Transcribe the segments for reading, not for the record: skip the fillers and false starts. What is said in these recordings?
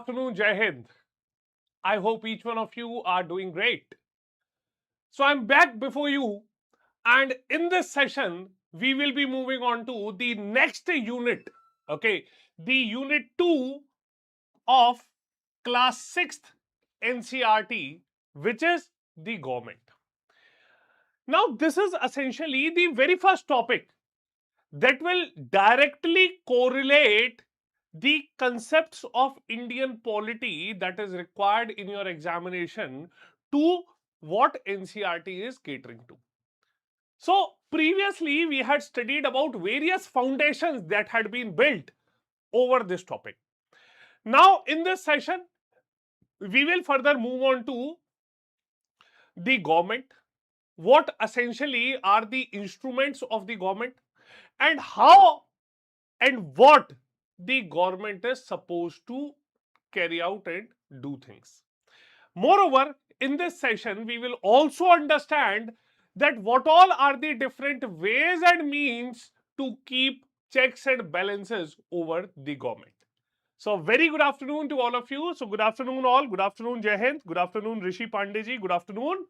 afternoon, Jai Hind. I hope each one of you are doing great. So I'm back before you, and in this session, we will be moving on to the next unit. Okay, the unit 2 of class 6th NCERT, which is the government. Now, this is essentially the very first topic that will directly correlate the concepts of Indian polity that is required in your examination to what NCERT is catering to. So previously we had studied about various foundations that had been built over this topic. Now in this session we will further move on to the government, what essentially are the instruments of the government, and how and what the government is supposed to carry out and do things. Moreover, in this session, we will also understand that what all are the different ways and means to keep checks and balances over the government. So, very good afternoon to all of you. So, good afternoon all. Good afternoon, Jai Hind. Good afternoon, Rishi Pandeji. Good afternoon.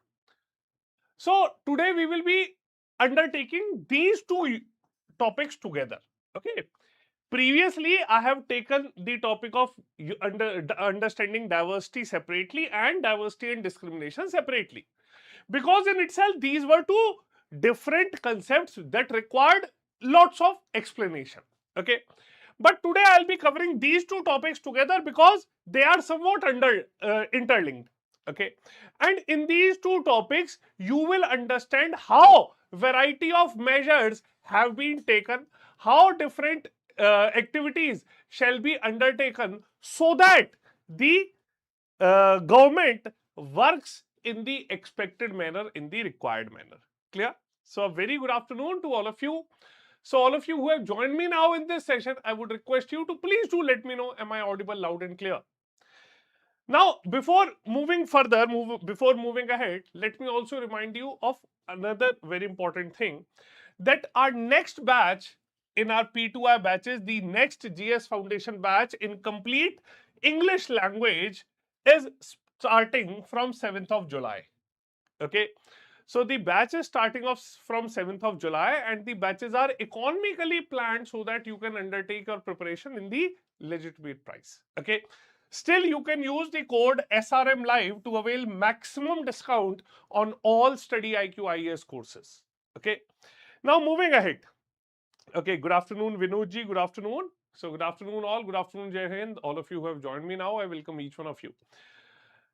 So, today we will be undertaking these two topics together. Okay. Previously, I have taken the topic of understanding diversity separately and diversity and discrimination separately, because in itself these were two different concepts that required lots of explanation. Okay, but today I'll be covering these two topics together because they are somewhat interlinked. Okay, and in these two topics you will understand how variety of measures have been taken, how different activities shall be undertaken so that the government works in the expected manner, in the required manner. Clear? So, a very good afternoon to all of you. So, all of you who have joined me now in this session, I would request you to please do let me know, am I audible loud and clear? Now, before moving further, before moving ahead, let me also remind you of another very important thing, that our next batch in our P2I batches, the next GS Foundation batch in complete English language is starting from 7th of July. Okay. So the batch is starting off from 7th of July and the batches are economically planned so that you can undertake your preparation in the legitimate price. Okay. Still, you can use the code SRM Live to avail maximum discount on all StudyIQ IAS courses. Okay. Now moving ahead. Okay, good afternoon, Vinodji. Good afternoon. So, good afternoon, all. Good afternoon, Jai Hind. All of you who have joined me now, I welcome each one of you.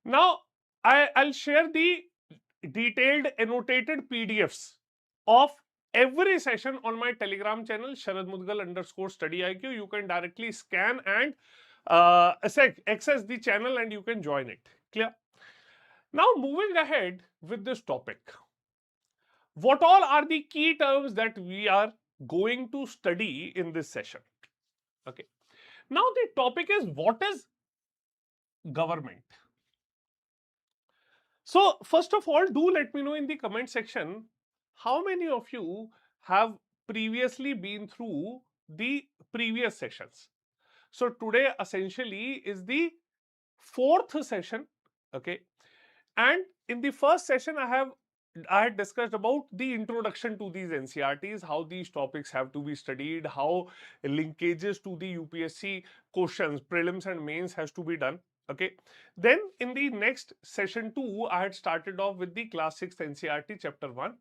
Now, I'll share the detailed annotated PDFs of every session on my Telegram channel, Sharad Mudgal _StudyIQ. You can directly scan and access the channel and you can join it. Clear? Now, moving ahead with this topic, what all are the key terms that we are going to study in this session? Okay. Now, the topic is, what is government? So, first of all, do let me know in the comment section how many of you have previously been through the previous sessions. So, today essentially is the fourth session. Okay. And in the first session, I had discussed about the introduction to these NCERTs, how these topics have to be studied, how linkages to the UPSC questions, prelims and mains has to be done. Okay. Then in the next session 2, I had started off with the class 6th NCERT chapter 1.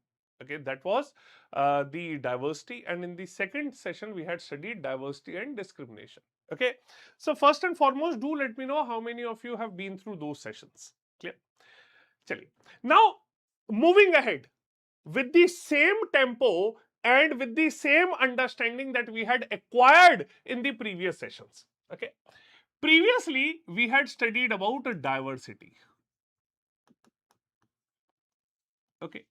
Okay, that was the diversity, and in the second session we had studied diversity and discrimination. Okay, so first and foremost, do let me know how many of you have been through those sessions. Clear? Chaliye. Now, moving ahead with the same tempo and with the same understanding that we had acquired in the previous sessions. Okay. Previously, we had studied about diversity. Okay.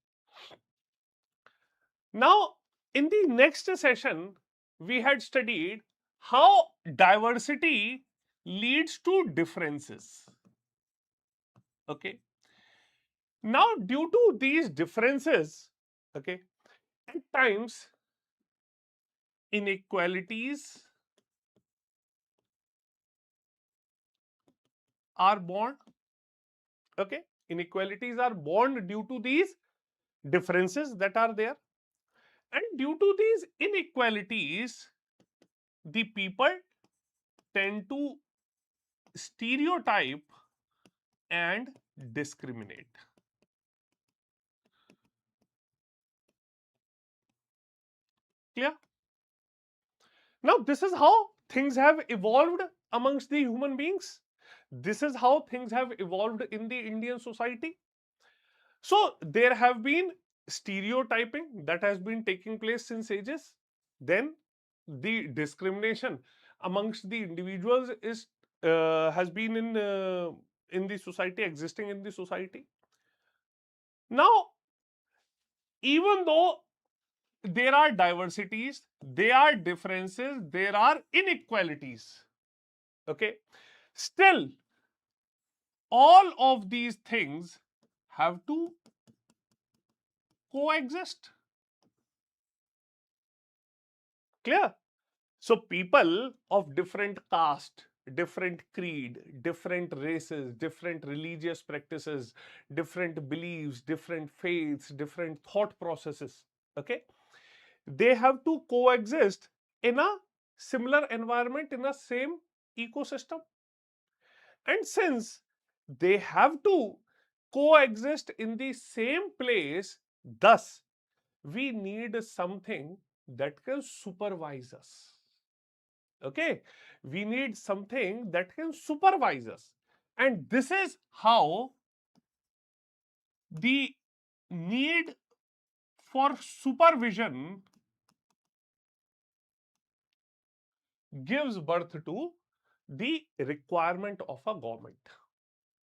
Now, in the next session, we had studied how diversity leads to differences. Okay. Now, due to these differences, okay, at times inequalities are born. Okay, inequalities are born due to these differences that are there, and due to these inequalities, the people tend to stereotype and discriminate. Clear? Now, this is how things have evolved amongst the human beings. This is how things have evolved in the Indian society. So, there have been stereotyping that has been taking place since ages. Then, the discrimination amongst the individuals is has been in the society, existing in the society. Now, even though there are diversities, there are differences, there are inequalities. Okay, still, all of these things have to coexist. Clear? So, people of different caste, different creed, different races, different religious practices, different beliefs, different faiths, different thought processes, okay, they have to coexist in a similar environment, in a same ecosystem. And since they have to coexist in the same place, thus we need something that can supervise us. Okay, we need something that can supervise us, and this is how the need for supervision gives birth to the requirement of a government.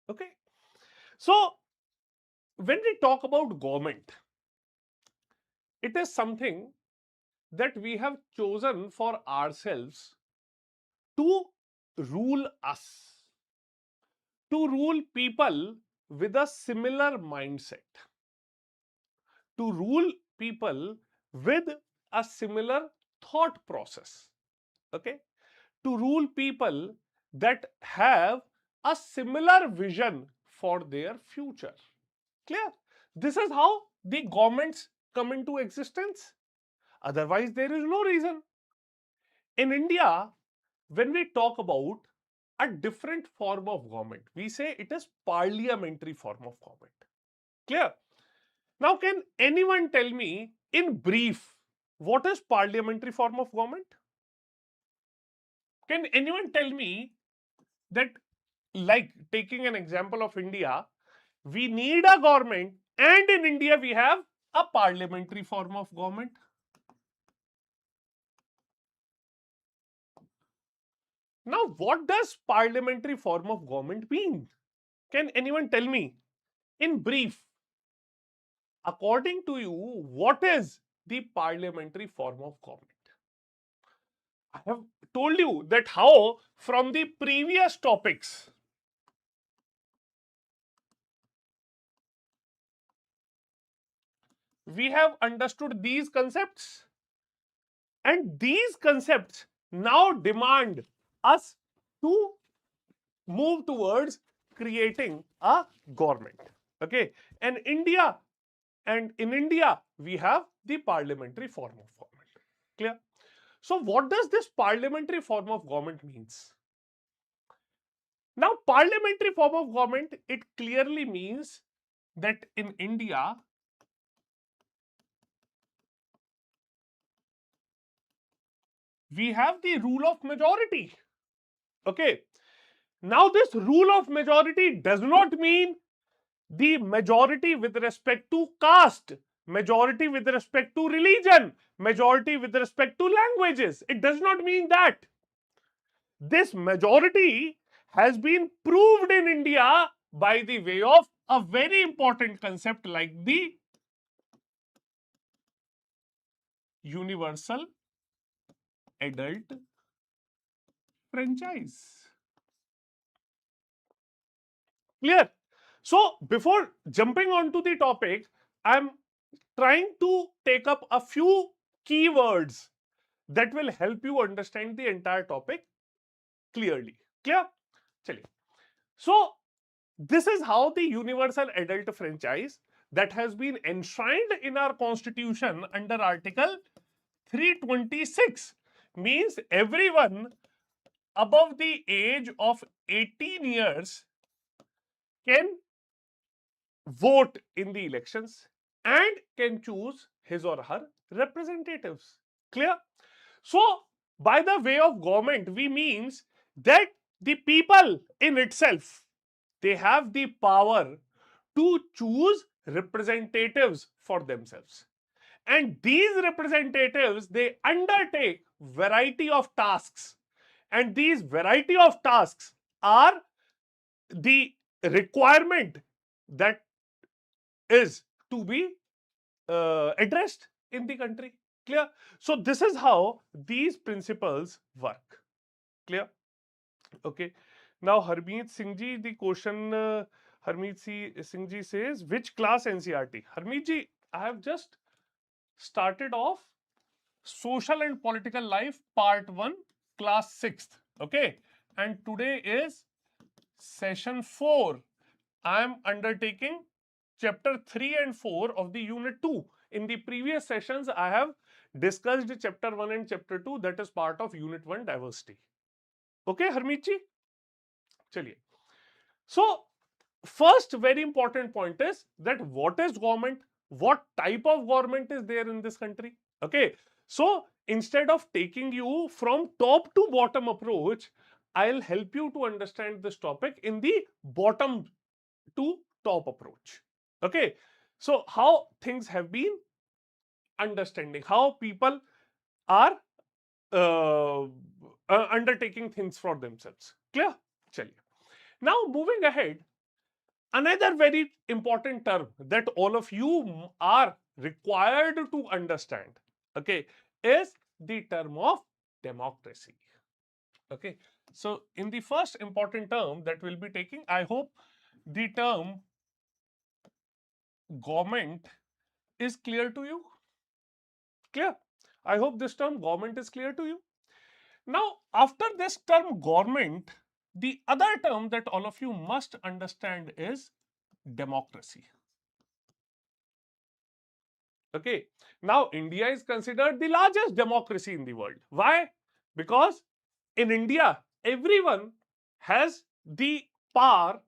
Okay, so when we talk about government, it is something that we have chosen for ourselves to rule us, to rule people with a similar mindset, to rule people with a similar thought process. Okay, to rule people that have a similar vision for their future. Clear? This is how the governments come into existence. Otherwise, there is no reason. In India, when we talk about a different form of government, we say it is parliamentary form of government. Clear? Now, can anyone tell me in brief what is parliamentary form of government? Can anyone tell me that, like taking an example of India, we need a government, and in India we have a parliamentary form of government? Now, what does parliamentary form of government mean? Can anyone tell me in brief, according to you, what is the parliamentary form of government? I have told you that how from the previous topics we have understood these concepts, and these concepts now demand us to move towards creating a government. Okay, and in India we have the parliamentary form of government. Clear? So what does this parliamentary form of government means? Now, parliamentary form of government, it clearly means that in India we have the rule of majority. Okay, now this rule of majority does not mean the majority with respect to caste, majority with respect to religion, majority with respect to languages. It does not mean that. This majority has been proved in India by the way of a very important concept like the universal adult franchise. Clear? So, before jumping on to the topic, I'm trying to take up a few keywords that will help you understand the entire topic clearly. Clear? Chaliye. So this is how the universal adult franchise that has been enshrined in our constitution under Article 326 means everyone above the age of 18 years can vote in the elections and can choose his or her representatives. Clear? So, by the way of government, we means that the people in itself, they have the power to choose representatives for themselves. And these representatives, they undertake variety of tasks. And these variety of tasks are the requirement that is to be addressed in the country. Clear? So this is how these principles work. Clear? Okay. Now Harmeet Singh ji, the question Singh ji says, which class NCERT? Harmeet ji, I have just started off Social and Political Life Part 1, Class 6th. Okay. And today is Session 4. I am undertaking Chapter 3 and 4 of the Unit 2. In the previous sessions, I have discussed Chapter 1 and Chapter 2, that is part of Unit 1 Diversity. Okay, Harmeet ji? Chaliye. So, first very important point is that what is government? What type of government is there in this country? Okay. So, instead of taking you from top to bottom approach, I'll help you to understand this topic in the bottom to top approach. Okay. So, how things have been understanding, how people are undertaking things for themselves. Clear? Chaliye. Now, moving ahead, another very important term that all of you are required to understand, okay, is the term of democracy. Okay. So, in the first important term that we'll be taking, I hope the term government is clear to you. Clear? I hope this term government is clear to you. Now, after this term government, the other term that all of you must understand is democracy. Okay. Now, India is considered the largest democracy in the world. Why? Because in India, everyone has the power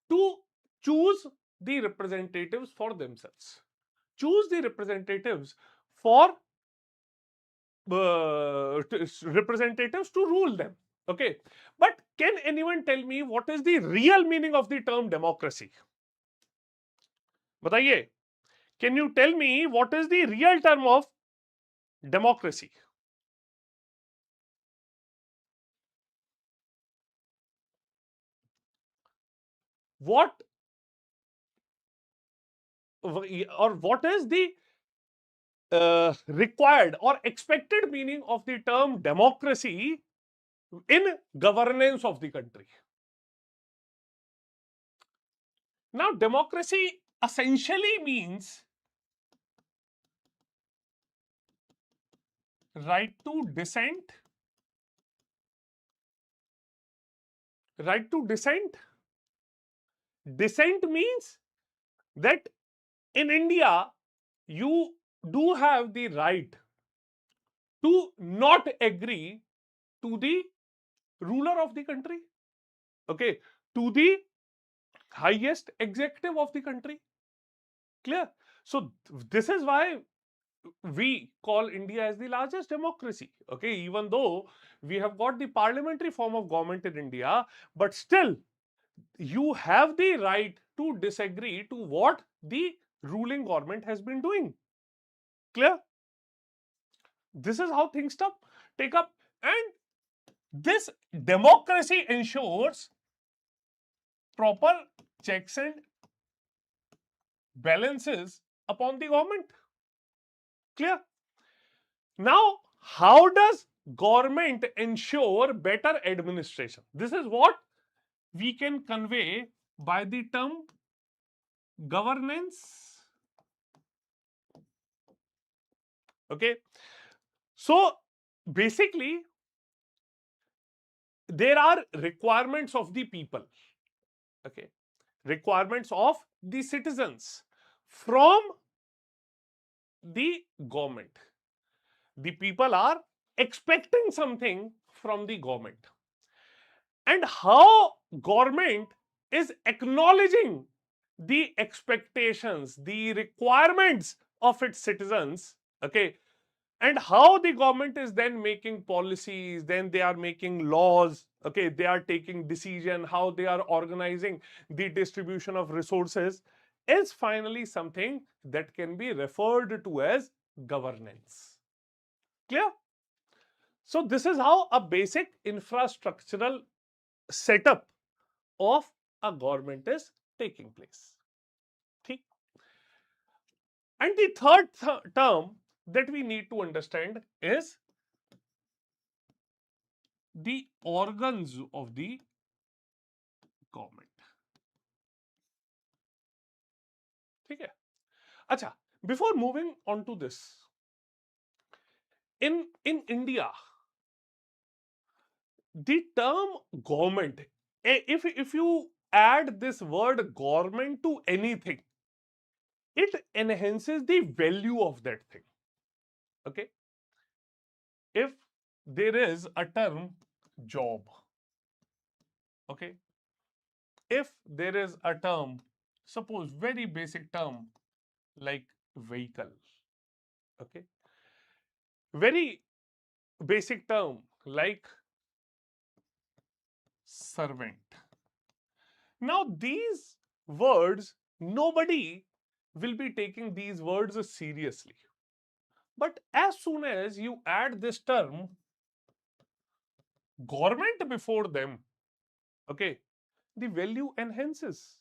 to choose the representatives for themselves. Choose the representatives for representatives to rule them. Okay. But can anyone tell me what is the real meaning of the term democracy? Bataiye. Can you tell me what is the real term of democracy? What or what is the required or expected meaning of the term democracy in governance of the country? Now, democracy essentially means right to dissent. Right to dissent. Dissent means that in India, you do have the right to not agree to the ruler of the country, okay, to the highest executive of the country. Clear? So, this is why we call India as the largest democracy. Okay, even though we have got the parliamentary form of government in India, but still you have the right to disagree to what the ruling government has been doing. Clear? This is how things take up, and this democracy ensures proper checks and balances upon the government. Clear? Now, how does government ensure better administration? This is what we can convey by the term governance. Okay. So, basically, there are requirements of the people. Okay, requirements of the citizens from the government. The people are expecting something from the government, and how government is acknowledging the expectations, the requirements of its citizens. Okay, and how the government is then making policies, then they are making laws. Okay, they are taking decision, how they are organizing the distribution of resources, is finally something that can be referred to as governance. Clear? So this is how a basic infrastructural setup of a government is taking place. ठीक? And the third term that we need to understand is the organs of the government. ठीक है? अच्छा, before moving on to this, in India, the term government, if you add this word government to anything, it enhances the value of that thing. Okay, if there is a term job, okay, if there is a term, suppose very basic term like vehicle, okay, very basic term like servant. Now these words, nobody will be taking these words seriously, but as soon as you add this term government before them, okay, the value enhances.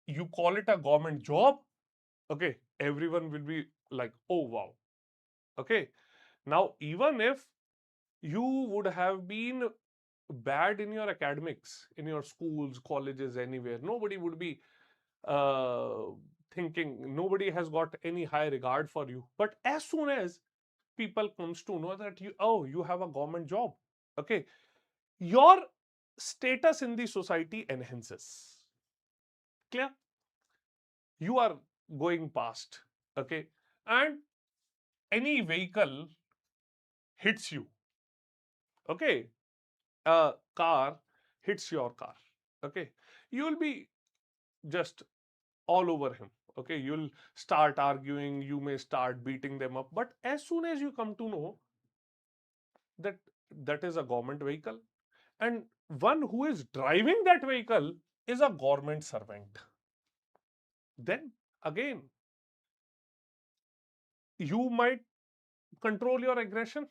You call it a government job, okay, everyone will be like, oh wow. Okay, now even if you would have been bad in your academics, in your schools, colleges, anywhere, nobody would be uh, thinking, nobody has got any high regard for you. But as soon as people comes to know that you, oh, you have a government job, okay, your status in the society enhances. Clear? You are going past, okay, and any vehicle hits you, okay, a car hits your car, okay, you will be just all over him, okay, you'll start arguing, you may start beating them up, but as soon as you come to know that that is a government vehicle and one who is driving that vehicle is a government servant, then again you might control your aggression.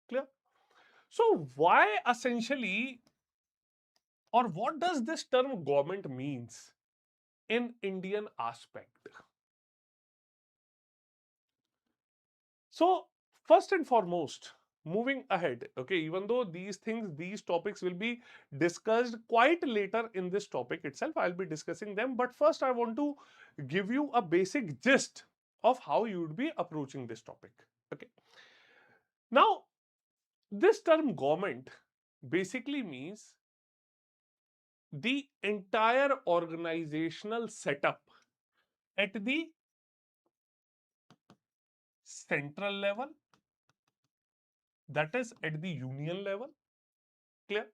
Clear? So why essentially, or what does this term government means in Indian aspect? So first and foremost, moving ahead, okay, even though these things, these topics will be discussed quite later in this topic itself, I'll be discussing them, but first I want to give you a basic gist of how you would be approaching this topic. Okay, now this term government basically means the entire organizational setup at the central level, that is at the union level. Clear?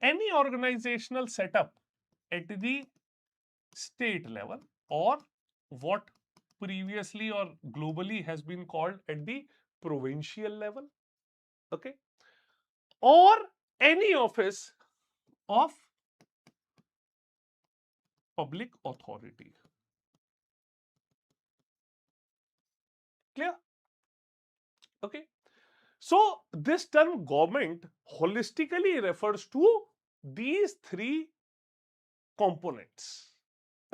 Any organizational setup at the state level, or what previously or globally has been called at the provincial level, okay, or any office of public authority. Clear? Okay, so this term government holistically refers to these three components.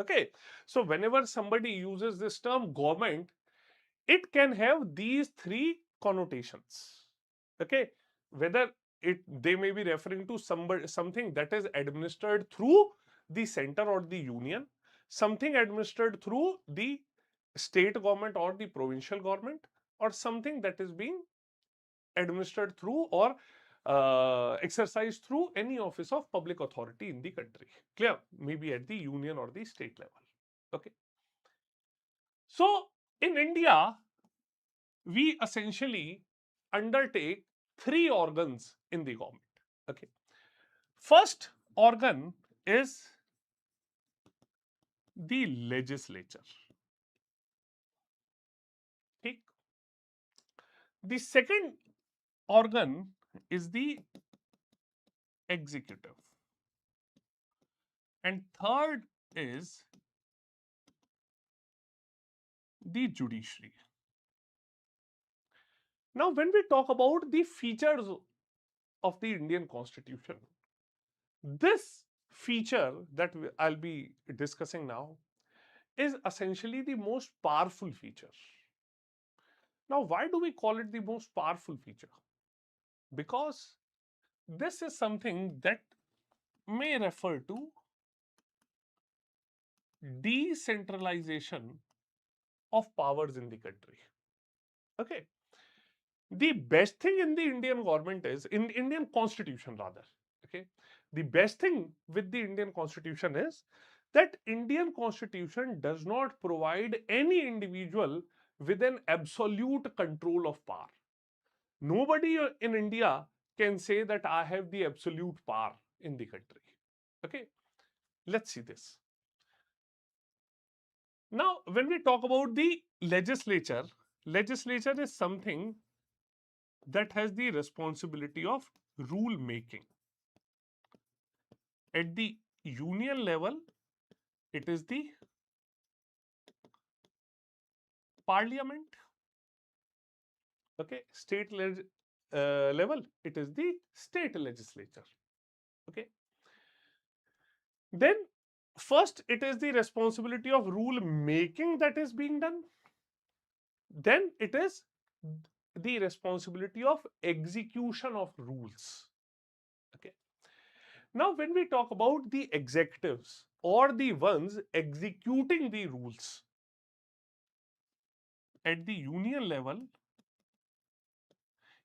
Okay, so whenever somebody uses this term government, it can have these three connotations. Okay, whether it, they may be referring to something that is administered through the center or the union, something administered through the state government or the provincial government, or something that is being administered through or exercised through any office of public authority in the country. Clear? Maybe at the union or the state level. Okay. So in India, we essentially undertake three organs in the government. Okay. First organ is the legislature. Okay. The second organ is the executive. And third is the judiciary. Now, when we talk about the features of the Indian Constitution, this feature that I'll be discussing now is essentially the most powerful feature. Now, why do we call it the most powerful feature? Because this is something that may refer to decentralization of powers in the country. Okay. The best thing in the Indian government is, in Indian constitution rather, okay, the best thing with the Indian constitution is that Indian constitution does not provide any individual with an absolute control of power. Nobody in India can say that I have the absolute power in the country. Okay, let's see this. Now, when we talk about the legislature, legislature is something that has the responsibility of rule making. At the union level, it is the parliament. Okay, state level, it is the state legislature. Okay, then first it is the responsibility of rule making that is being done. Then it is the responsibility of execution of rules. Okay. Now, when we talk about the executives or the ones executing the rules at the union level,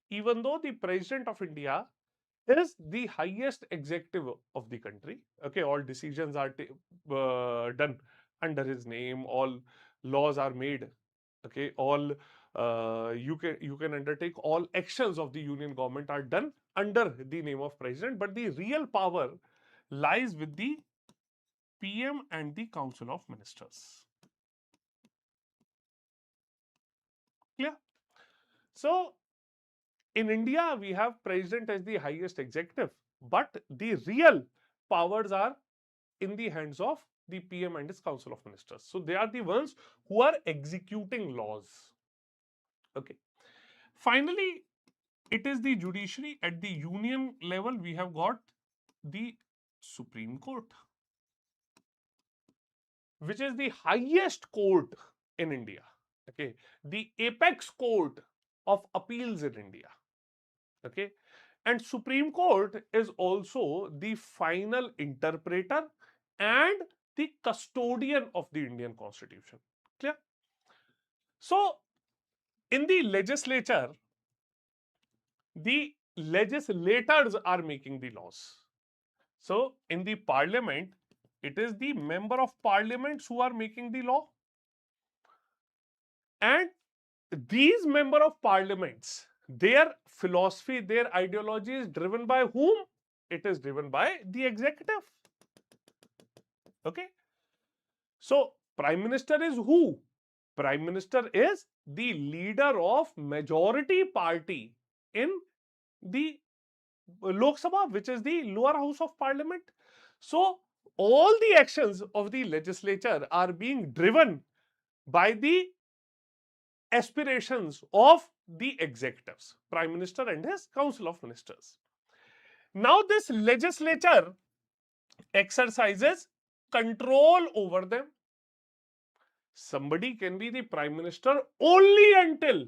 even though the President of India is the highest executive of the country, okay, all decisions are done under his name, all laws are made, okay, all you can undertake all actions of the union government are done under the name of president, but the real power lies with the PM and the Council of Ministers. Clear? So in India, we have president as the highest executive, but the real powers are in the hands of the PM and his Council of Ministers. So they are the ones who are executing laws. Okay. Finally, it is the judiciary. At the union level, we have got the Supreme Court, which is the highest court in India. Okay, the apex court of appeals in India. Okay, and Supreme Court is also the final interpreter and the custodian of the Indian Constitution. Clear? So, in the legislature, the legislators are making the laws. So, in the parliament, it is the member of parliaments who are making the law. And these member of parliaments, their philosophy, their ideology is driven by whom? It is driven by the executive. Okay. So, Prime Minister is who? Prime Minister is the leader of majority party in the Lok Sabha, which is the lower house of parliament. So, all the actions of the legislature are being driven by the aspirations of the executives, Prime Minister and his Council of Ministers. Now, this legislature exercises control over them. Somebody can be the Prime Minister only until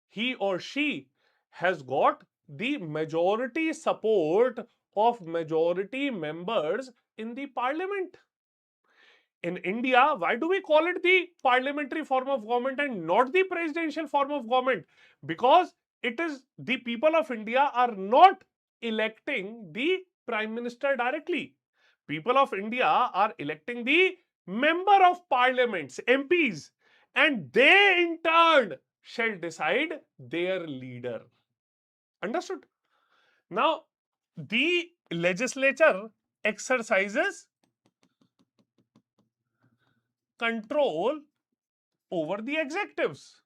he or she has got the majority support of majority members in the parliament. In India, why do we call it the parliamentary form of government and not the presidential form of government? Because it is the people of India are not electing the Prime Minister directly. People of India are electing the Member of Parliaments, MPs, and they in turn shall decide their leader. Understood? Now, the legislature exercises control over the executives.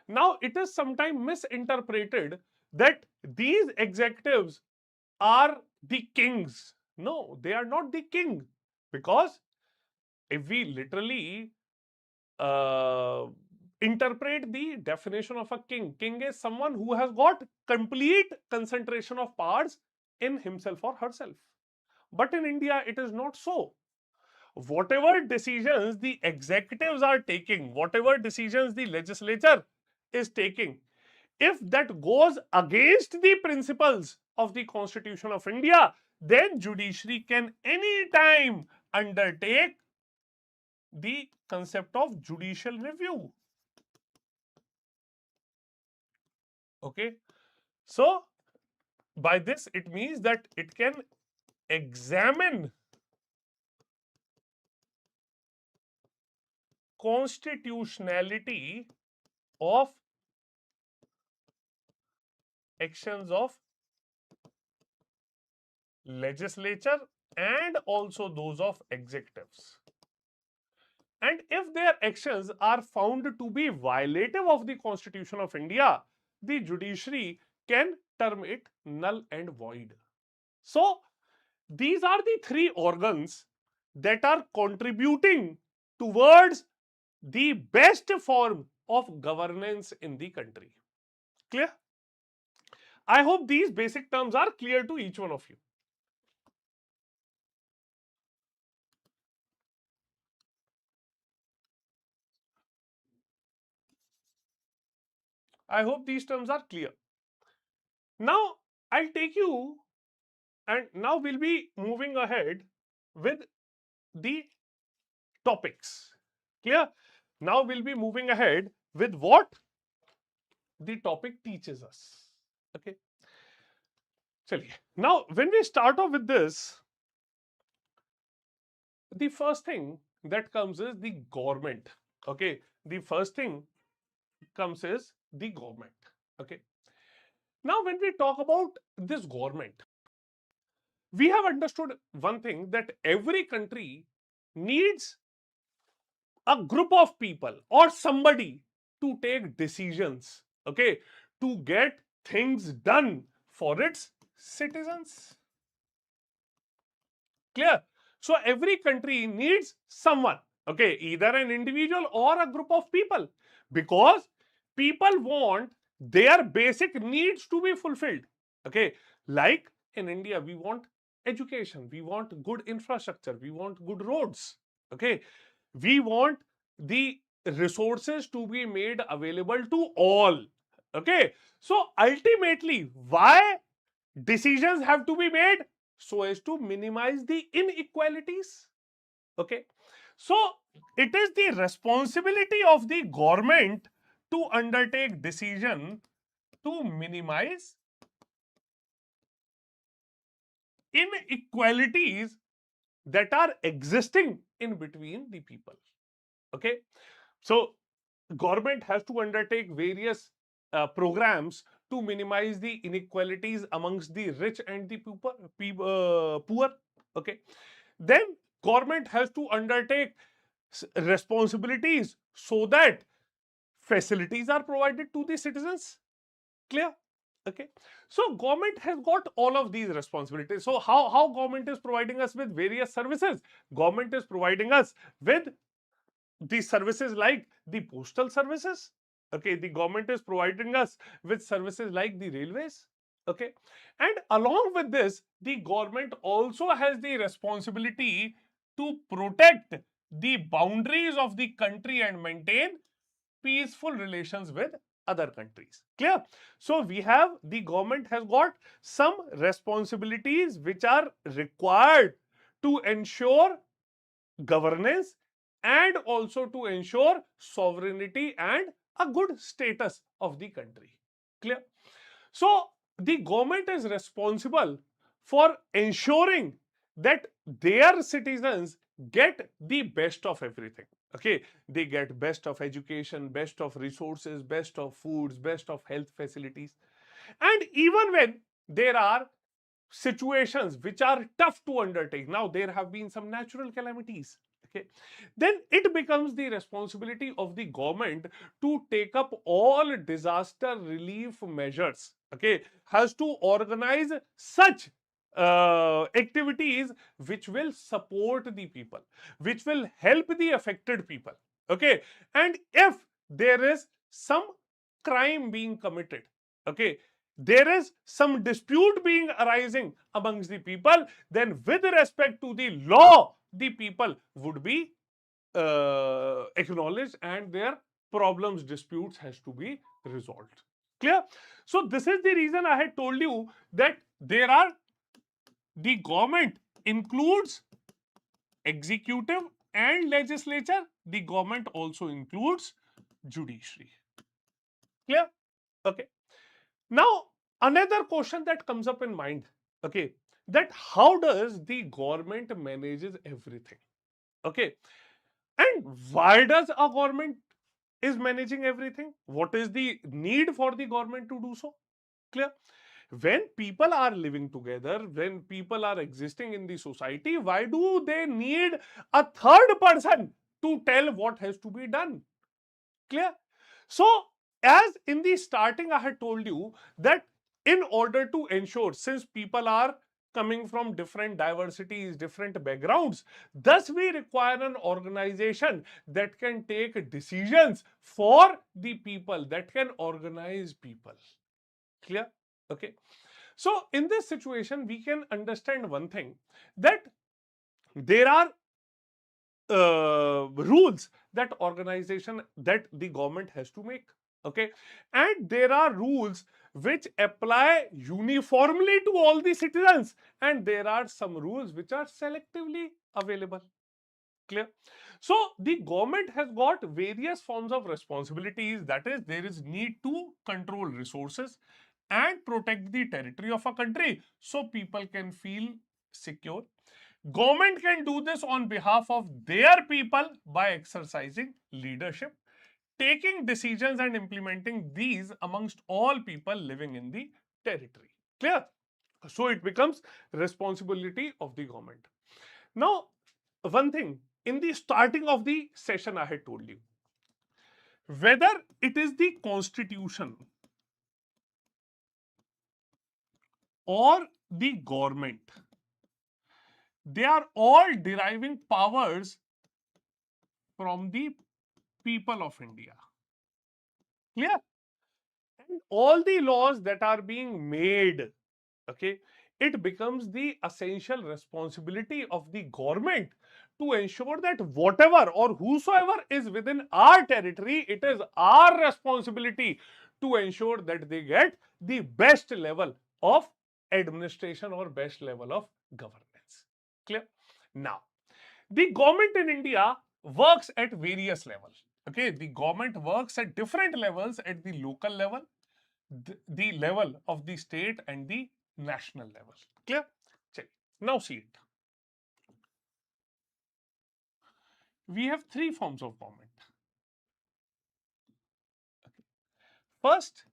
Now, it is sometimes misinterpreted that these executives are the kings. No, they are not the king, because if we literally uh, interpret the definition of a king, king is someone who has got complete concentration of powers in himself or herself. But in India, it is not so. Whatever decisions the executives are taking, whatever decisions the legislature is taking, if that goes against the principles of the Constitution of India, then judiciary can anytime undertake the concept of judicial review. Okay, so by this it means that it can examine constitutionality of actions of legislature and also those of executives. And if their actions are found to be violative of the Constitution of India, the judiciary can term it null and void. So, these are the three organs that are contributing towards the best form of governance in the country. Clear? I hope these basic terms are clear to each one of you. I hope these terms are clear. Now, I'll take you, and now we'll be moving ahead with the topics. Clear? Now we'll be moving ahead with what the topic teaches us. Okay. Chaliye. Now, when we start off with this, the first thing that comes is the government. Okay. The first thing comes is the government. Okay. Now, when we talk about this government, we have understood one thing, that every country needs a group of people or somebody to take decisions, okay, to get things done for its citizens. Clear? So every country needs someone, okay, either an individual or a group of people, because people want their basic needs to be fulfilled. Okay, like in India, we want education, we want good infrastructure, we want good roads. Okay, we want the resources to be made available to all. Okay, so ultimately, why decisions have to be made? So as to minimize the inequalities. Okay, so it is the responsibility of the government to undertake decision to minimize inequalities that are existing in between the people. Okay, so government has to undertake various programs to minimize the inequalities amongst the rich and the poor. Okay, then government has to undertake responsibilities so that facilities are provided to the citizens. Clear? Okay, so government has got all of these responsibilities. So how government is providing us with various services? Government is providing us with the services like the postal services. Okay, the government is providing us with services like the railways. Okay, and along with this, the government also has the responsibility to protect the boundaries of the country and maintain peaceful relations with other countries. Clear? So we have, the government has got some responsibilities which are required to ensure governance and also to ensure sovereignty and a good status of the country. Clear? So the government is responsible for ensuring that their citizens get the best of everything. Okay, they get best of education, best of resources, best of foods, best of health facilities. And even when there are situations which are tough to undertake, now there have been some natural calamities, okay, then it becomes the responsibility of the government to take up all disaster relief measures, okay, has to organize such activities which will support the people, which will help the affected people, okay. And if there is some crime being committed, okay, there is some dispute being arising amongst the people, then with respect to the law, the people would be acknowledged and their problems, disputes has to be resolved. Clear? So this is the reason I had told you that there are, the government includes executive and legislature. The government also includes judiciary. Clear? Okay. Now, another question that comes up in mind, okay, that how does the government manages everything? Okay, and why does a government is managing everything? What is the need for the government to do so? Clear? When people are living together, when people are existing in the society, why do they need a third person to tell what has to be done? Clear? So, as in the starting, I had told you that in order to ensure, since people are coming from different diversities, different backgrounds, thus we require an organization that can take decisions for the people, that can organize people. Clear? Okay. So, in this situation, we can understand one thing, that there are rules that organization, that the government has to make, okay, and there are rules which apply uniformly to all the citizens, and there are some rules which are selectively available. Clear? So the government has got various forms of responsibilities, that is, there is need to control resources and protect the territory of a country so people can feel secure. Government can do this on behalf of their people by exercising leadership, taking decisions and implementing these amongst all people living in the territory. Clear? So it becomes responsibility of the government. Now, one thing, in the starting of the session I had told you, whether it is the constitution or the government, they are all deriving powers from the people of India. Clear? And all the laws that are being made, okay, it becomes the essential responsibility of the government to ensure that whatever or whosoever is within our territory, it is our responsibility to ensure that they get the best level of administration or best level of governance. Clear? Now, the government in India works at various levels. Okay, the government works at different levels, at the local level, the level of the state, and the national level. Clear? Check. Now see it. We have three forms of government. First,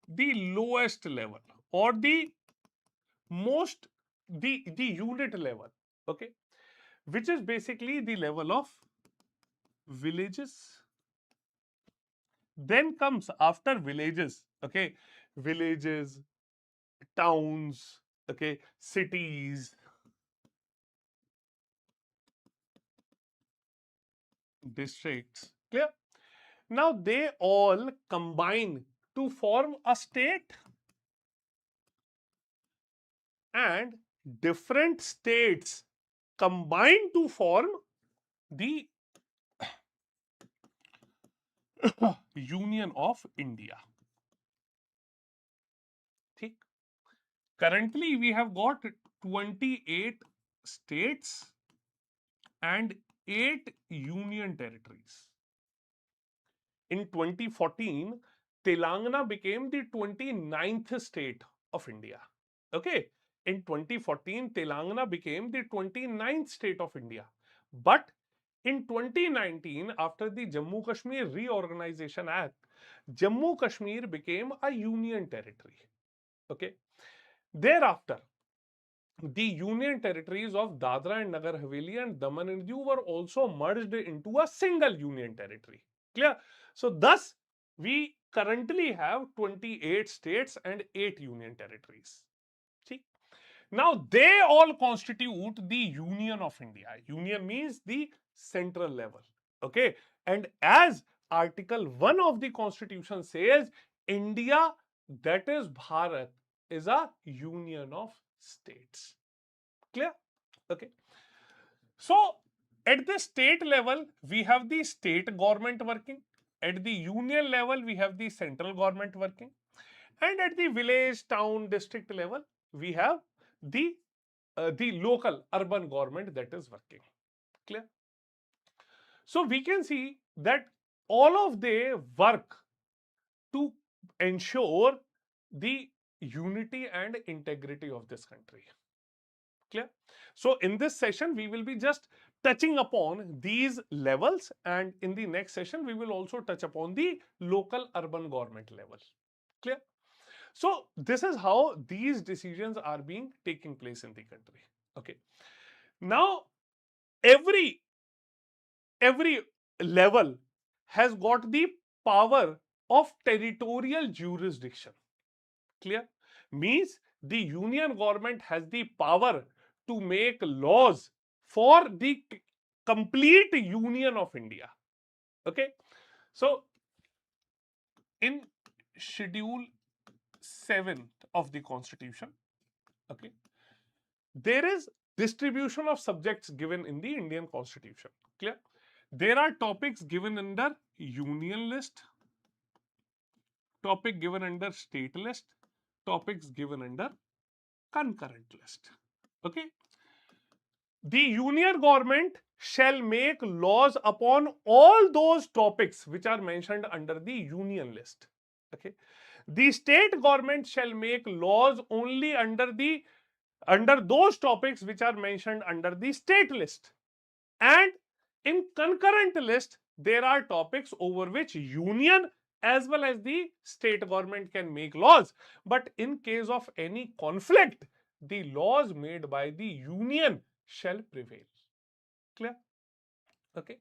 the lowest level, or the most, the unit level, okay, which is basically the level of villages. Then comes after villages, okay, villages, towns, okay, cities, districts. Clear? Now they all combine to form a state, and different states combine to form the Union of India. ठीक? Currently, we have got 28 states and 8 union territories. In 2014, Telangana became the 29th state of India. Okay. In 2014, Telangana became the 29th state of India. But in 2019, after the Jammu Kashmir Reorganization Act, Jammu Kashmir became a union territory. Okay. Thereafter, the union territories of Dadra and Nagar Haveli and Daman and Diu were also merged into a single union territory. Clear? So, thus, we currently have 28 states and 8 union territories. See? Now, they all constitute the Union of India. Union means the central level. Okay. And as Article 1 of the Constitution says, India, that is Bharat, is a union of states. Clear? Okay. So, at the state level, we have the state government working. At the union level, we have the central government working. And at the village, town, district level, we have the local urban government that is working. Clear? So, we can see that all of they work to ensure the unity and integrity of this country. Clear? So, in this session, we will be just touching upon these levels, and in the next session, we will also touch upon the local urban government level. Clear? So, this is how these decisions are being taking place in the country. Okay. Now, every level has got the power of territorial jurisdiction. Clear? Means the union government has the power to make laws for the complete union of India. Okay. So, in Schedule 7 of the Constitution, okay, there is distribution of subjects given in the Indian Constitution. Clear? There are topics given under union list, topic given under state list, topics given under concurrent list. Okay. The union government shall make laws upon all those topics which are mentioned under the union list. Okay. The state government shall make laws only under those topics which are mentioned under the state list. And in concurrent list, there are topics over which union as well as the state government can make laws. But in case of any conflict, the laws made by the union shall prevail. Clear? Okay.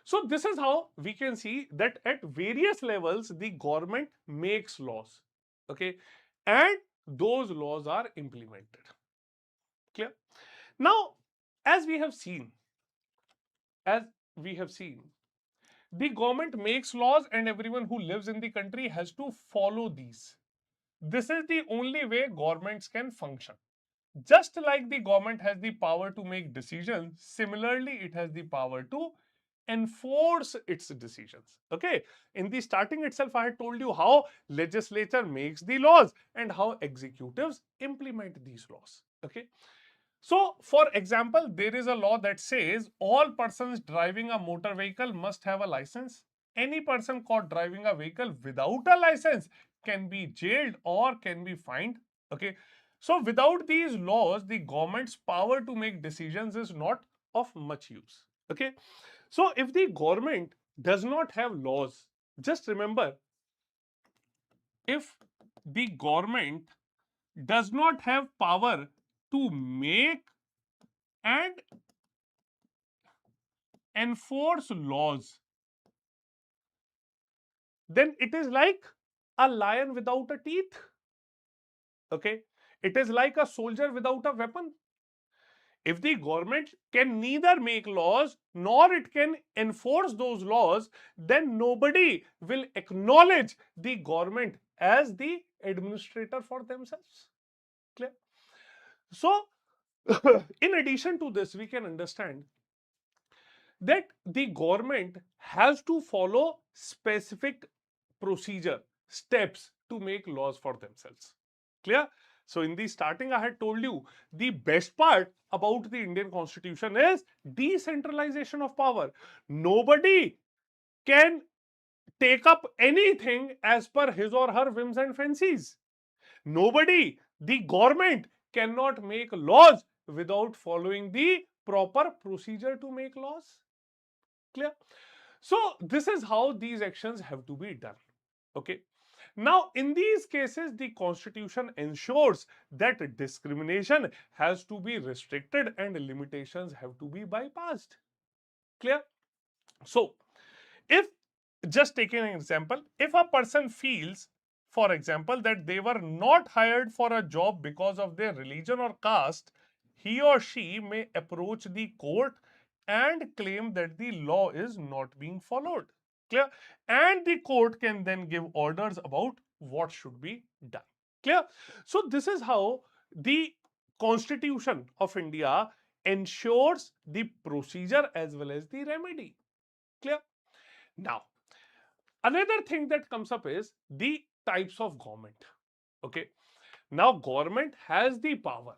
So, this is how we can see that at various levels, the government makes laws. Okay. And those laws are implemented. Clear? Now, as we have seen, the government makes laws and everyone who lives in the country has to follow these. This is the only way governments can function. Just like the government has the power to make decisions, similarly, it has the power to enforce its decisions. Okay. In the starting itself, I had told you how legislature makes the laws and how executives implement these laws. Okay. So, for example, there is a law that says all persons driving a motor vehicle must have a license. Any person caught driving a vehicle without a license can be jailed or can be fined. Okay. So, without these laws, the government's power to make decisions is not of much use. Okay. So, if the government does not have laws, just remember, if the government does not have power to make and enforce laws, then it is like a lion without a teeth. Okay. It is like a soldier without a weapon. If the government can neither make laws nor it can enforce those laws, then nobody will acknowledge the government as the administrator for themselves. Clear? So, in addition to this, we can understand that the government has to follow specific procedure, steps to make laws for themselves. Clear? So, in the starting, I had told you the best part about the Indian Constitution is decentralization of power. Nobody can take up anything as per his or her whims and fancies. Nobody, the government cannot make laws without following the proper procedure to make laws. Clear? So this is how these actions have to be done. Okay. Now, in these cases, the constitution ensures that discrimination has to be restricted and limitations have to be bypassed. Clear? So, if just taking an example, if a person feels, for example, that they were not hired for a job because of their religion or caste, he or she may approach the court and claim that the law is not being followed. Clear? And the court can then give orders about what should be done. Clear? So, this is how the Constitution of India ensures the procedure as well as the remedy. Clear? Now, another thing that comes up is the types of government. Okay. Now, government has the power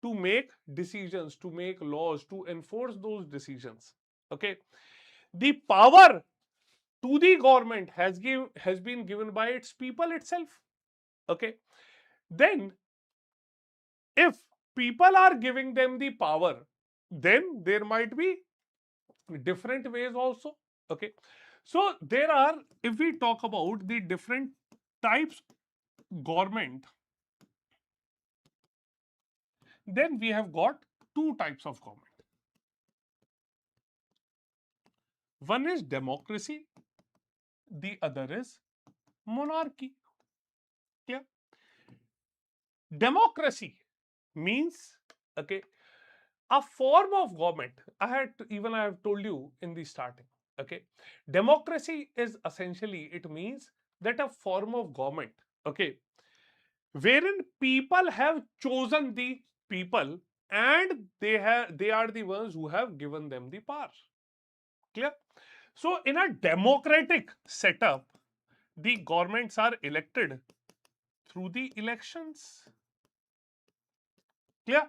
to make decisions, to make laws, to enforce those decisions. Okay. The power to the government has been given by its people itself. Okay. Then, if people are giving them the power, then there might be different ways also. Okay. So there are, if we talk about the different types government, then we have got two types of government. One is democracy, the other is monarchy. Yeah. Democracy means, okay, a form of government. I have told you in the starting. Okay. Democracy is essentially, it means that a form of government, okay, wherein people have chosen the people and they are the ones who have given them the power. Clear? So in a democratic setup, the governments are elected through the elections. Clear?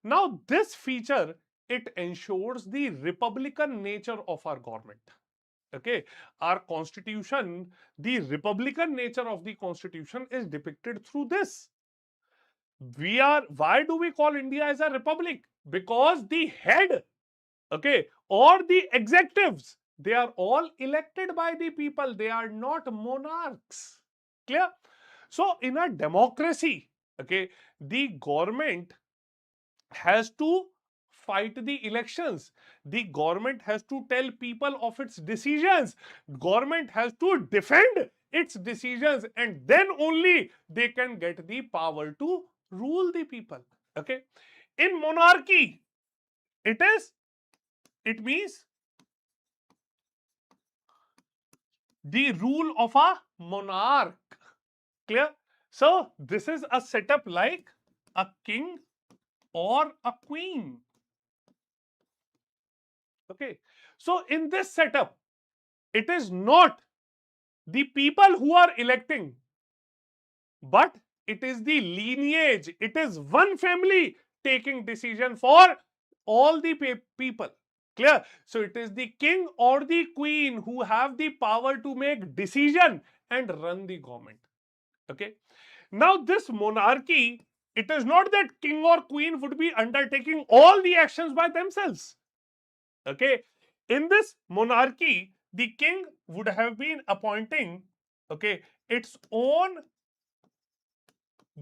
Now this feature, it ensures the republican nature of our government. Okay, our constitution, the republican nature of the constitution is depicted through this. Why do we call India as a republic? Because the head, okay, or the executives, they are all elected by the people, they are not monarchs. Clear? So in a democracy, okay, the government has to fight the elections, the government has to tell people of its decisions, government has to defend its decisions, and then only they can get the power to rule the people. Okay. In monarchy, it means the rule of a monarch. Clear? So this is a setup like a king or a queen. Okay. So in this setup, it is not the people who are electing, but it is the lineage, it is one family taking decision for all the people. Clear? So it is the king or the queen who have the power to make decision and run the government. Okay. Now this monarchy, it is not that king or queen would be undertaking all the actions by themselves. Okay. In this monarchy, the king would have been appointing, okay, its own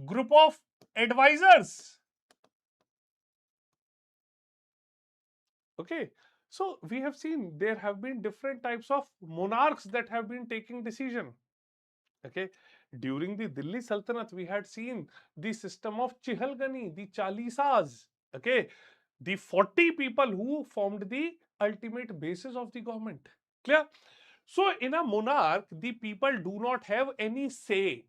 group of advisors. Okay. So we have seen there have been different types of monarchs that have been taking decision. Okay. During the Delhi Sultanate, we had seen the system of Chihalgani, the Chalisas. Okay. The 40 people who formed the ultimate basis of the government. Clear? So in a monarch, the people do not have any say.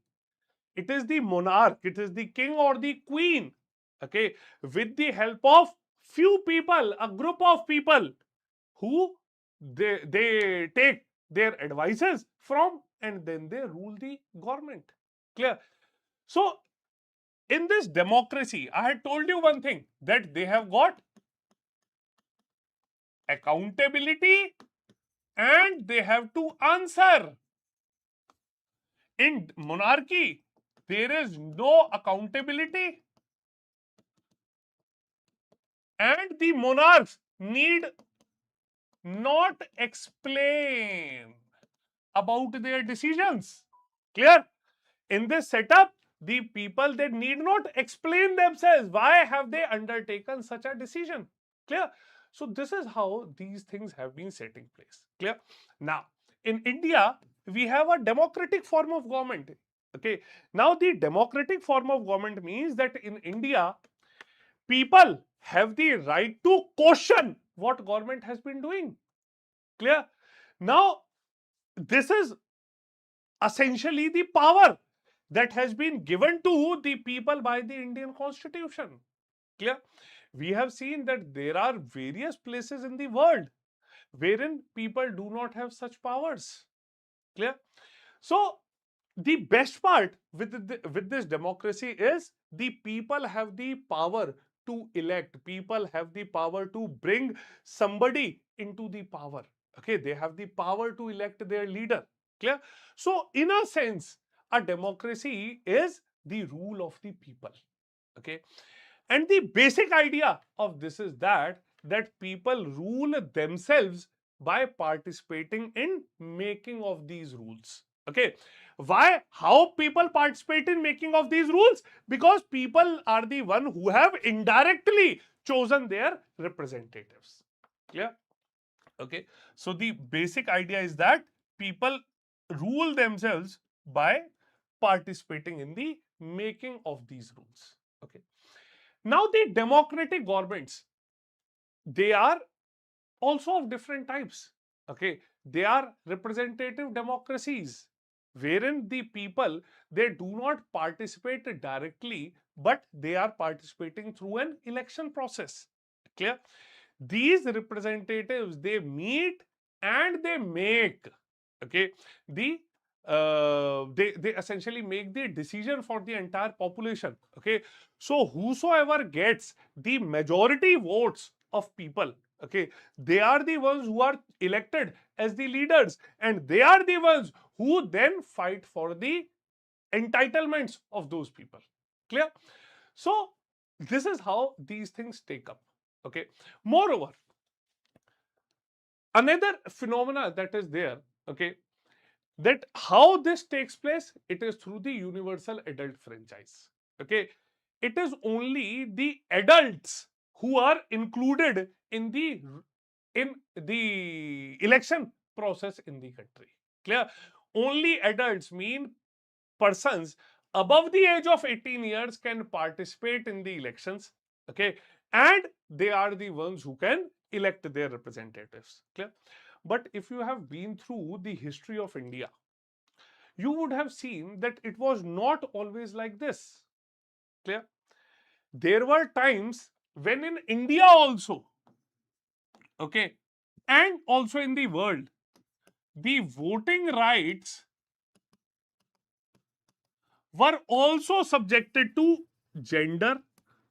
It is the monarch, it is the king or the queen, okay, with the help of few people, a group of people who they take their advices from, and then they rule the government. Clear? So in this democracy, I had told you one thing, that they have got accountability and they have to answer. In monarchy, there is no accountability, and the monarchs need not explain about their decisions. Clear? In this setup, the people, they need not explain themselves. Why have they undertaken such a decision? Clear? So this is how these things have been setting place. Clear? Now, in India, we have a democratic form of government. Okay. Now, the democratic form of government means that in India, people have the right to question what government has been doing. Clear? Now, this is essentially the power that has been given to the people by the Indian Constitution. Clear? We have seen that there are various places in the world wherein people do not have such powers. Clear? So, the best part with this democracy is the people have the power to elect, people have the power to bring somebody into the power. Okay, they have the power to elect their leader. Clear? So, in a sense, a democracy is the rule of the people. Okay, and the basic idea of this is that people rule themselves by participating in making of these rules. Okay, why? How people participate in making of these rules? Because people are the one who have indirectly chosen their representatives. Clear? Okay, so the basic idea is that people rule themselves by participating in the making of these rules. Okay, now the democratic governments, they are also of different types. Okay, they are representative democracies wherein the people, they do not participate directly, but they are participating through an election process. Clear? These representatives, they meet and they make, okay, they essentially make the decision for the entire population. Okay, so whosoever gets the majority votes of people, okay, they are the ones who are elected as the leaders, and they are the ones who then fight for the entitlements of those people. Clear? So this is how these things take up. Okay, moreover, another phenomena that is there, okay, that how this takes place, it is through the universal adult franchise. Okay, it is only the adults who are included in the election process in the country. Clear? Only adults mean persons above the age of 18 years can participate in the elections. Okay, and they are the ones who can elect their representatives. Clear? But if you have been through the history of India, you would have seen that it was not always like this. Clear? There were times when in India also, okay, and also in the world, the voting rights were also subjected to gender,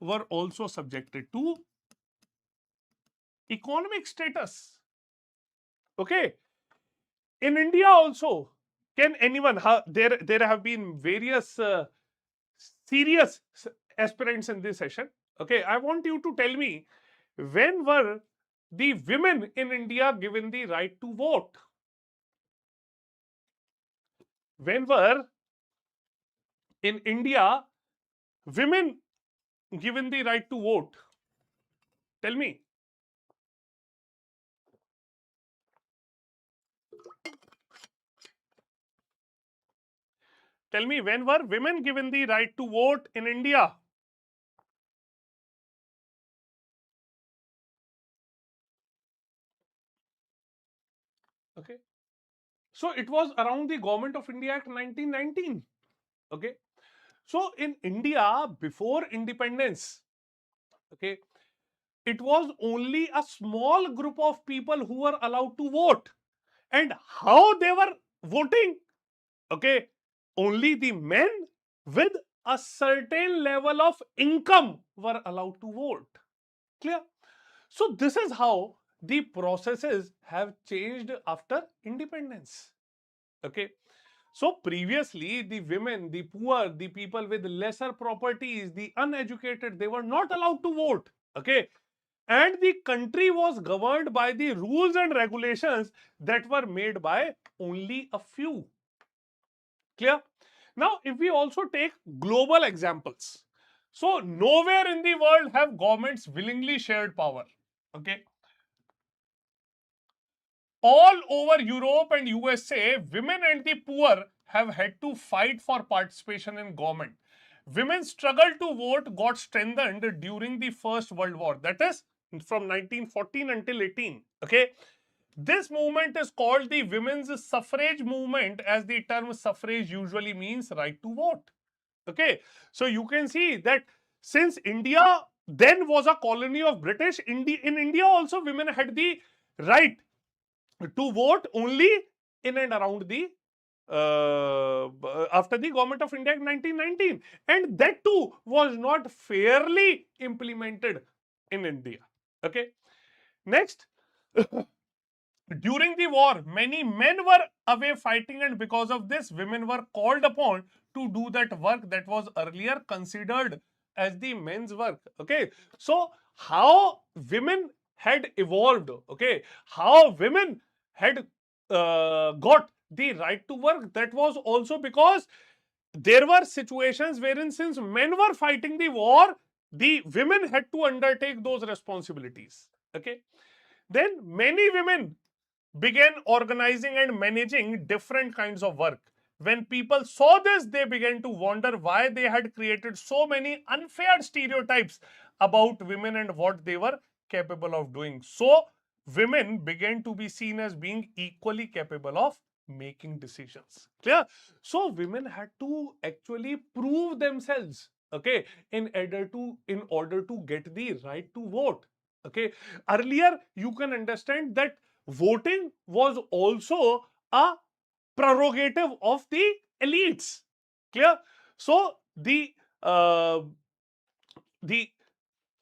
were also subjected to economic status. Okay, in India also, can anyone? There have been various serious aspirants in this session. Okay, I want you to tell me, when were the women in India given the right to vote? When were in India women given the right to vote? Tell me. Tell me, when were women given the right to vote in India? Okay. So it was around the Government of India Act 1919. Okay. So in India, before independence, okay, it was only a small group of people who were allowed to vote. And how they were voting? Okay, only the men with a certain level of income were allowed to vote. Clear? So this is how the processes have changed after independence. Okay. So previously, the women, the poor, the people with lesser properties, the uneducated, they were not allowed to vote. Okay. And the country was governed by the rules and regulations that were made by only a few. Clear? Now, if we also take global examples, so nowhere in the world have governments willingly shared power. Okay. All over Europe and USA, women and the poor have had to fight for participation in government. Women's struggle to vote got strengthened during the First World War, that is from 1914 until 18. Okay. This movement is called the women's suffrage movement, as the term suffrage usually means right to vote. Okay. So you can see that since India then was a colony of British, in India also women had the right to vote only in and around the after the government of India in 1919, and that too was not fairly implemented in India. Okay. Next, during the war, many men were away fighting, and because of this, women were called upon to do that work that was earlier considered as the men's work. Okay. So, how women had evolved, okay, how women had got the right to work, that was also because there were situations wherein, since men were fighting the war, the women had to undertake those responsibilities. Okay. Then many women began organizing and managing different kinds of work. When people saw this, they began to wonder why they had created so many unfair stereotypes about women and what they were capable of doing. So, women began to be seen as being equally capable of making decisions. Clear? So, women had to actually prove themselves, okay, in order to get the right to vote. Okay. Earlier, you can understand that voting was also a prerogative of the elites. Clear? So uh, the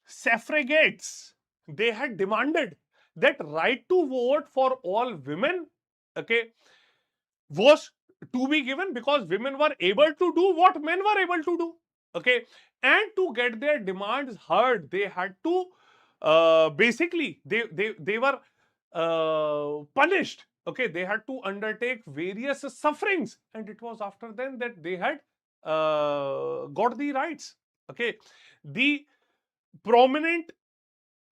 suffragettes, they had demanded that right to vote for all women, okay, was to be given, because women were able to do what men were able to do. Okay. And to get their demands heard, they had to basically they were punished. Okay. They had to undertake various sufferings, and it was after then that they had got the rights. Okay. The prominent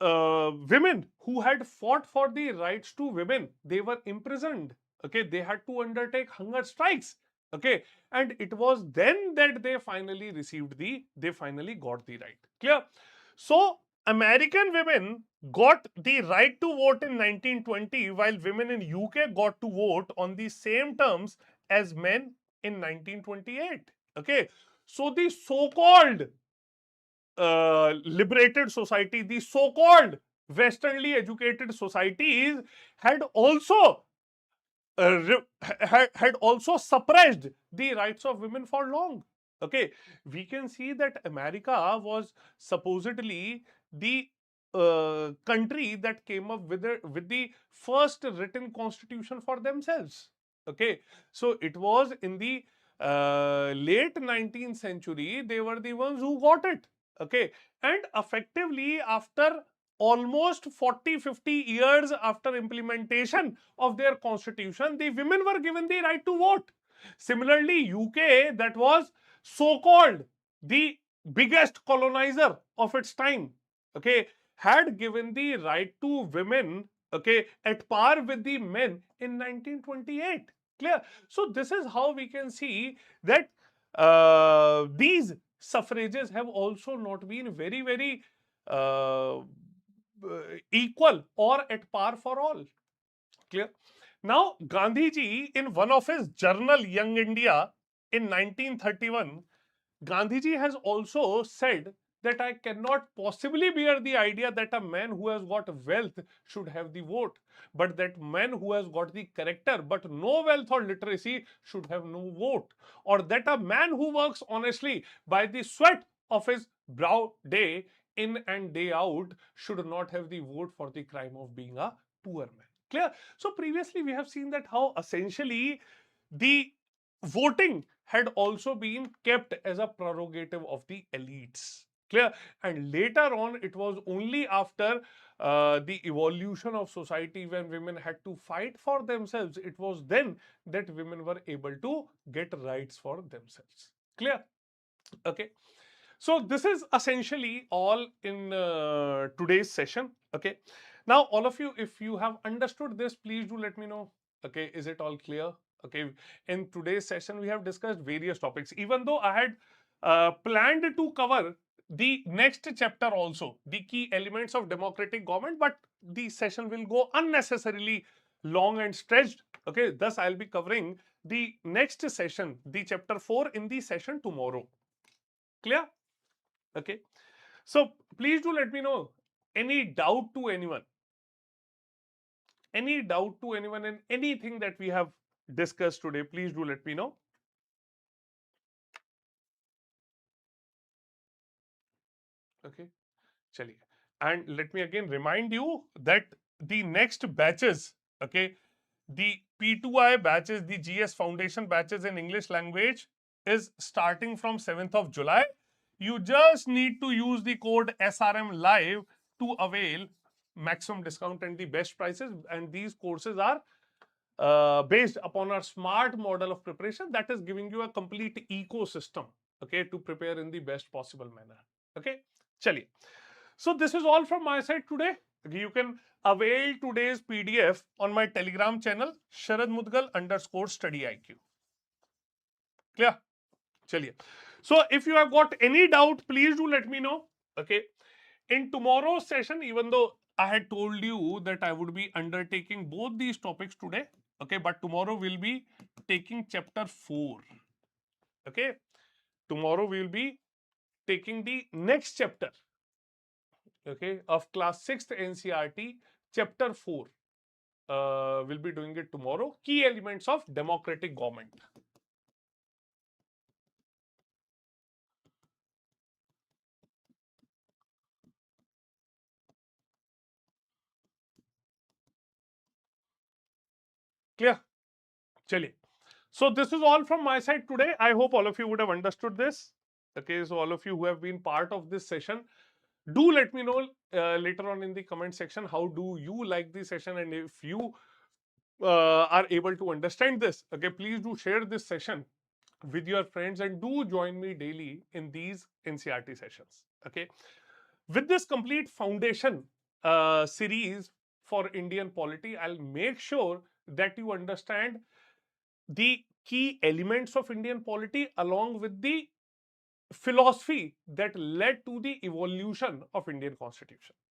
women who had fought for the rights to women, they were imprisoned. Okay. They had to undertake hunger strikes. Okay. And it was then that they finally got the right. Clear? So American women got the right to vote in 1920, while women in UK got to vote on the same terms as men in 1928. Okay. So the so-called liberated society, the so-called westernly educated societies, had also had also suppressed the rights of women for long. Okay. We can see that America was supposedly the country that came up with the first written constitution for themselves. Okay. So it was in the late 19th century, they were the ones who got it. Okay. And effectively, after almost 40-50 years after implementation of their constitution, the women were given the right to vote. Similarly, UK, that was so-called the biggest colonizer of its time, okay, had given the right to women, okay, at par with the men in 1928. Clear? So this is how we can see that these suffrages have also not been very uh, equal or at par for all. Clear? Now, Gandhiji, in one of his journal, Young India, in 1931, Gandhiji has also said that I cannot possibly bear the idea that a man who has got wealth should have the vote, but that man who has got the character but no wealth or literacy should have no vote, or that a man who works honestly by the sweat of his brow day in and day out should not have the vote for the crime of being a poor man. Clear? So previously we have seen that how essentially the voting had also been kept as a prerogative of the elites. Clear? And later on, it was only after the evolution of society when women had to fight for themselves, it was then that women were able to get rights for themselves. Clear? Okay. So this is essentially all in today's session. Okay. Now, all of you, if you have understood this, please do let me know. Okay, is it all clear? Okay. In today's session, we have discussed various topics. Even though I had planned to cover the next chapter also, the key elements of democratic government, but the session will go unnecessarily long and stretched. Okay. Thus, I'll be covering the next session, the chapter 4 in the session tomorrow. Clear? Okay. So please do let me know any doubt to anyone. Any doubt to anyone in anything that we have discussed today, please do let me know. Okay. Chaliye. And let me again remind you that the next batches, okay, the P2I batches, the GS Foundation batches in English language is starting from 7th of July. You just need to use the code SRM Live to avail maximum discount and the best prices. And these courses are based upon our smart model of preparation that is giving you a complete ecosystem, okay, to prepare in the best possible manner. Okay, chaliye. So this is all from my side today. You can avail today's PDF on my Telegram channel, Sharad Mudgal _StudyIQ. Clear? Chaliye. So if you have got any doubt, please do let me know. Okay. In tomorrow's session, even though I had told you that I would be undertaking both these topics today, okay, but tomorrow we'll be taking chapter 4. Okay. Tomorrow we'll be taking the next chapter, okay, of class 6th NCERT, chapter 4. We'll be doing it tomorrow. Key elements of democratic government. Clear? Chaliye. So this is all from my side today. I hope all of you would have understood this. Okay, so all of you who have been part of this session, do let me know later on in the comment section how do you like the session, and if you are able to understand this, okay, please do share this session with your friends and do join me daily in these NCERT sessions. Okay, with this complete foundation series for Indian polity, I'll make sure that you understand the key elements of Indian polity along with the philosophy that led to the evolution of Indian constitution.